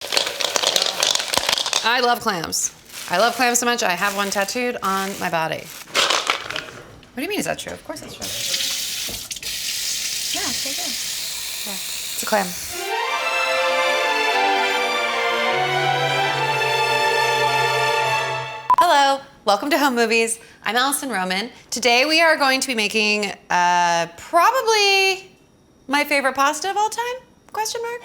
I love clams. I love clams so much, I have one tattooed on my body. What do you mean, is that true? Of course it's true. Yeah, it's right there. Yeah, it's a clam. Hello, welcome to Home Movies. I'm Alison Roman. Today we are going to be making probably my favorite pasta of all time? Question mark?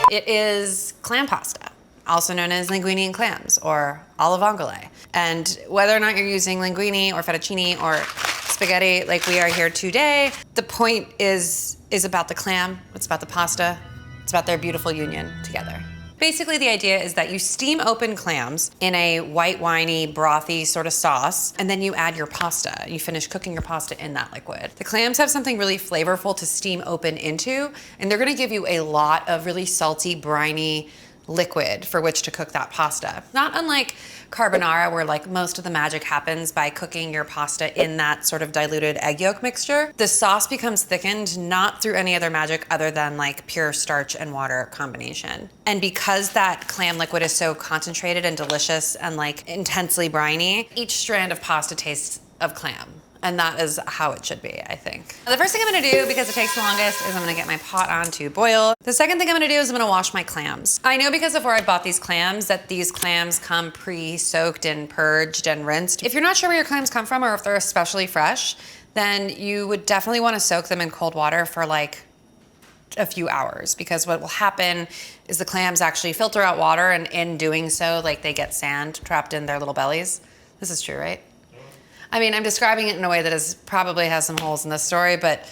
It is clam pasta, also known as linguine and clams, or Alle Vongole. And whether or not you're using linguine or fettuccine or spaghetti like we are here today, the point is about the clam, it's about the pasta, it's about their beautiful union together. Basically, the idea is that you steam open clams in a white winey, brothy sort of sauce, and then you add your pasta. You finish cooking your pasta in that liquid. The clams have something really flavorful to steam open into, and they're gonna give you a lot of really salty, briny liquid for which to cook that pasta. Not unlike carbonara, where like most of the magic happens by cooking your pasta in that sort of diluted egg yolk mixture. The sauce becomes thickened not through any other magic other than like pure starch and water combination. And because that clam liquid is so concentrated and delicious and like intensely briny, each strand of pasta tastes of clam. And that is how it should be, I think. The first thing I'm gonna do, because it takes the longest, is I'm gonna get my pot on to boil. The second thing I'm gonna do is I'm gonna wash my clams. I know because of where I bought these clams that these clams come pre-soaked and purged and rinsed. If you're not sure where your clams come from or if they're especially fresh, then you would definitely wanna soak them in cold water for like a few hours, because what will happen is the clams actually filter out water, and in doing so, like they get sand trapped in their little bellies. This is true, right? I mean, I'm describing it in a way that is probably has some holes in this story, but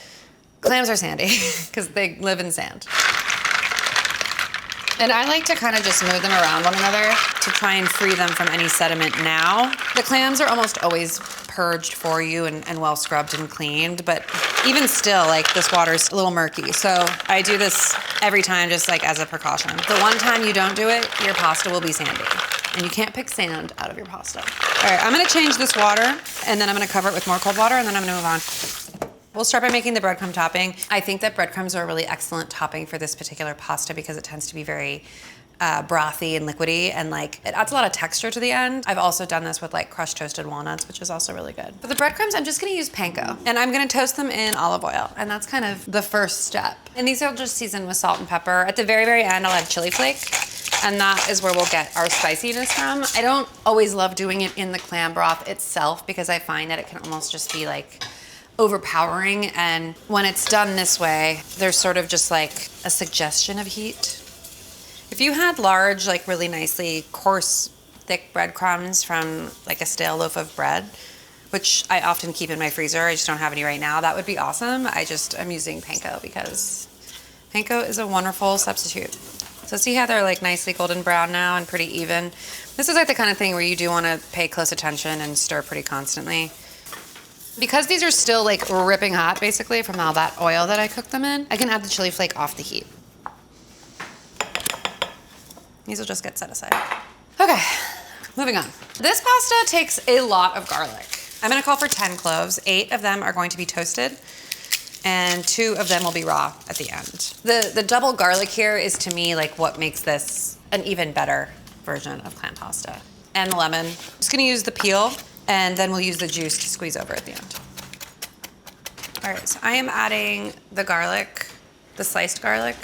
clams are sandy because they live in sand. And I like to kind of just move them around one another to try and free them from any sediment now. The clams are almost always purged for you and well scrubbed and cleaned, but even still, like this water's a little murky. So I do this every time just like as a precaution. The one time you don't do it, your pasta will be sandy. And you can't pick sand out of your pasta. All right, I'm gonna change this water, and then I'm gonna cover it with more cold water, and then I'm gonna move on. We'll start by making the breadcrumb topping. I think that breadcrumbs are a really excellent topping for this particular pasta because it tends to be very brothy and liquidy, and like it adds a lot of texture to the end. I've also done this with like crushed toasted walnuts, which is also really good. For the breadcrumbs, I'm just gonna use panko, and I'm gonna toast them in olive oil, and that's kind of the first step. And these are just seasoned with salt and pepper. At the very, very end, I'll add chili flake, and that is where we'll get our spiciness from. I don't always love doing it in the clam broth itself because I find that it can almost just be like overpowering, and when it's done this way, there's sort of just like a suggestion of heat. If you had large, like really nicely coarse, thick breadcrumbs from like a stale loaf of bread, which I often keep in my freezer, I just don't have any right now, that would be awesome. I'm using panko because panko is a wonderful substitute. So see how they're like nicely golden brown now and pretty even? This is like the kind of thing where you do want to pay close attention and stir pretty constantly. Because these are still like ripping hot basically from all that oil that I cooked them in, I can add the chili flake off the heat. These will just get set aside. Okay, moving on. This pasta takes a lot of garlic. I'm gonna call for 10 cloves. 8 of them are going to be toasted, and 2 of them will be raw at the end. The double garlic here is to me like what makes this an even better version of clam pasta. And the lemon. Just gonna use the peel, and then we'll use the juice to squeeze over at the end. All right, so I am adding the garlic, the sliced garlic,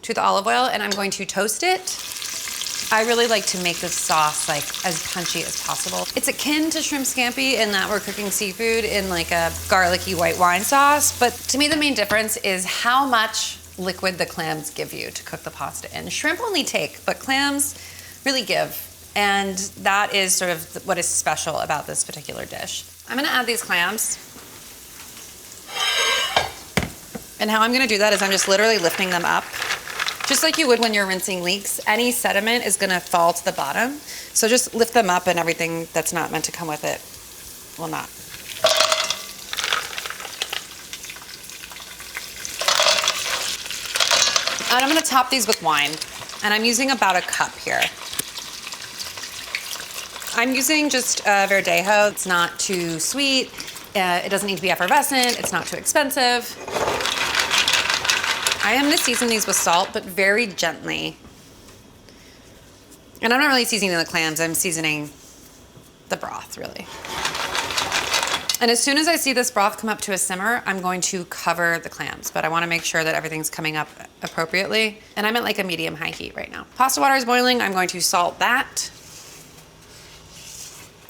to the olive oil, and I'm going to toast it. I really like to make this sauce like as punchy as possible. It's akin to shrimp scampi in that we're cooking seafood in like a garlicky white wine sauce, but to me the main difference is how much liquid the clams give you to cook the pasta in. Shrimp only take, but clams really give. And that is sort of what is special about this particular dish. I'm gonna add these clams. And how I'm gonna do that is I'm just literally lifting them up. Just like you would when you're rinsing leeks, any sediment is gonna fall to the bottom. So just lift them up and everything that's not meant to come with it will not. And I'm gonna top these with wine. And I'm using about a cup here. I'm using just Verdejo. It's not too sweet. It doesn't need to be effervescent. It's not too expensive. I am gonna season these with salt, but very gently. And I'm not really seasoning the clams, I'm seasoning the broth, really. And as soon as I see this broth come up to a simmer, I'm going to cover the clams, but I wanna make sure that everything's coming up appropriately. And I'm at like a medium-high heat right now. Pasta water is boiling, I'm going to salt that.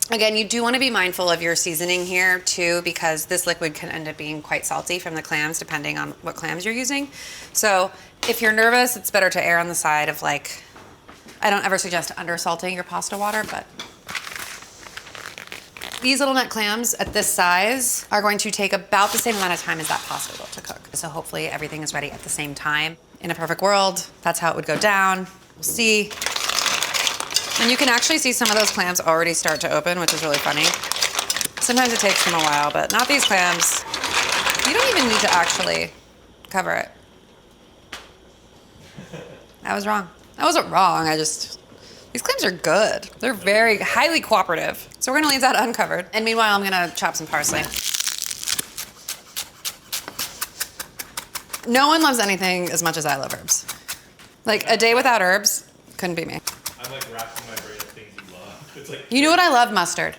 Again, you do wanna be mindful of your seasoning here too, because this liquid can end up being quite salty from the clams, depending on what clams you're using. So if you're nervous, it's better to err on the side of like, I don't ever suggest undersalting your pasta water, but these little neck clams at this size are going to take about the same amount of time as that pasta will to cook. So hopefully everything is ready at the same time. In a perfect world, that's how it would go down. We'll see. And you can actually see some of those clams already start to open, which is really funny. Sometimes it takes them a while, but not these clams. You don't even need to actually cover it. I was wrong. I wasn't wrong, these clams are good. They're very highly cooperative. So we're gonna leave that uncovered. And meanwhile, I'm gonna chop some parsley. No one loves anything as much as I love herbs. Like a day without herbs, couldn't be me. I'm like racking my brain of things you love. It's like, you know what I love? Mustard.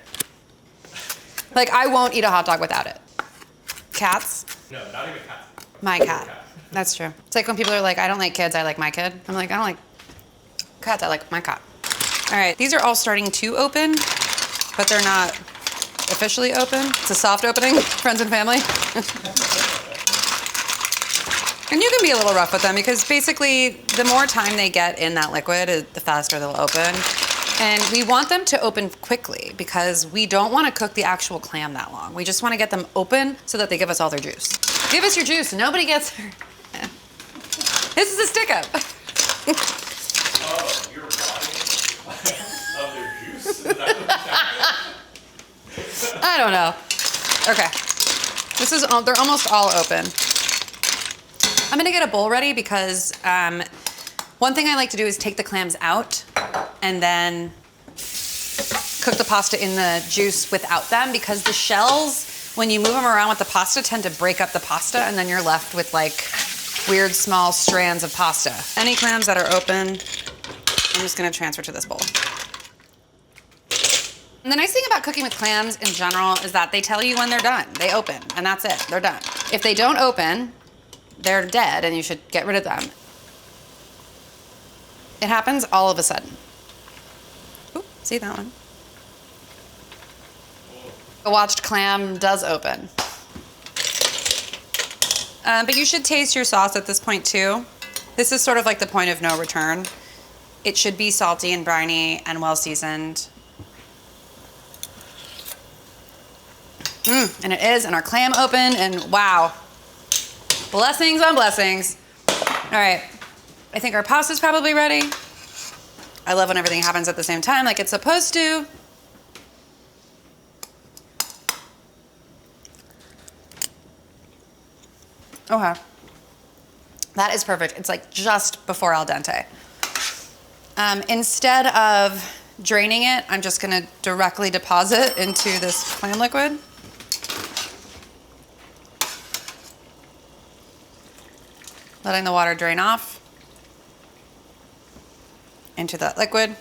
Like I won't eat a hot dog without it. Cats? No, not even cats. My cat. That's true. It's like when people are like, I don't like kids, I like my kid. I'm like, I don't like cats, I like my cat. All right, these are all starting to open, but they're not officially open. It's a soft opening, friends and family. And you can be a little rough with them because basically the more time they get in that liquid, the faster they'll open. And we want them to open quickly because we don't want to cook the actual clam that long. We just want to get them open so that they give us all their juice. Give us your juice, nobody gets her. This is a stick up. Oh, you're robbing of their juice? Is that what happened? I don't know. Okay. They're almost all open. I'm gonna get a bowl ready because one thing I like to do is take the clams out and then cook the pasta in the juice without them because the shells, when you move them around with the pasta, tend to break up the pasta and then you're left with like weird small strands of pasta. Any clams that are open, I'm just gonna transfer to this bowl. And the nice thing about cooking with clams in general is that they tell you when they're done. They open, and that's it, they're done. If they don't open, they're dead and you should get rid of them. It happens all of a sudden. Ooh, see that one? A watched clam does open. But you should taste your sauce at this point too. This is sort of like the point of no return. It should be salty and briny and well seasoned. And it is, and our clam opened, and wow. Blessings on blessings. All right, I think our pasta's probably ready. I love when everything happens at the same time like it's supposed to. Okay. That is perfect. It's like just before al dente. Instead of draining it, I'm just gonna directly deposit into this clam liquid. Letting the water drain off into that liquid.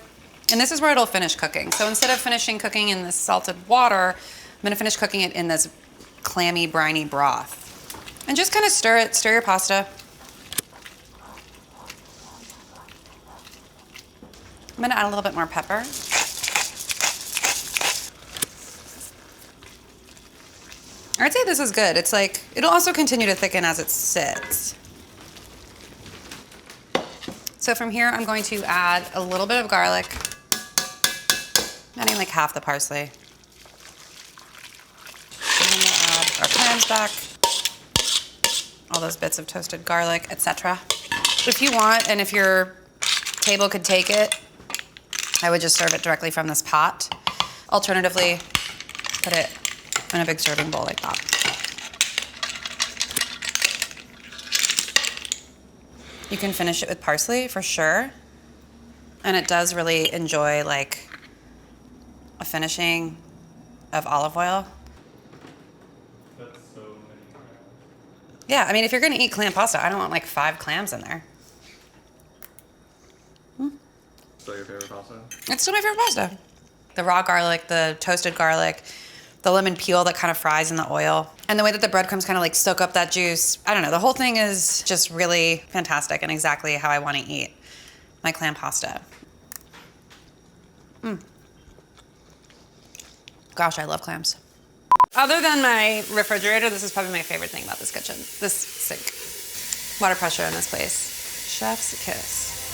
And this is where it'll finish cooking. So instead of finishing cooking in this salted water, I'm gonna finish cooking it in this clammy, briny broth. And just kind of stir it, stir your pasta. I'm gonna add a little bit more pepper. I'd say this is good. It's like, it'll also continue to thicken as it sits. So from here, I'm going to add a little bit of garlic, adding like half the parsley. And then we'll add our clams back, all those bits of toasted garlic, etc. If you want, and if your table could take it, I would just serve it directly from this pot. Alternatively, put it in a big serving bowl like that. You can finish it with parsley for sure. And it does really enjoy like a finishing of olive oil. That's so many Yeah, I mean, if you're gonna eat clam pasta, I don't want like 5 clams in there. Still your favorite pasta? It's still my favorite pasta. The raw garlic, the toasted garlic, the lemon peel that kind of fries in the oil, and the way that the breadcrumbs kind of like soak up that juice. I don't know, the whole thing is just really fantastic and exactly how I want to eat my clam pasta. Gosh, I love clams. Other than my refrigerator, this is probably my favorite thing about this kitchen. This sink. Water pressure in this place. Chef's kiss.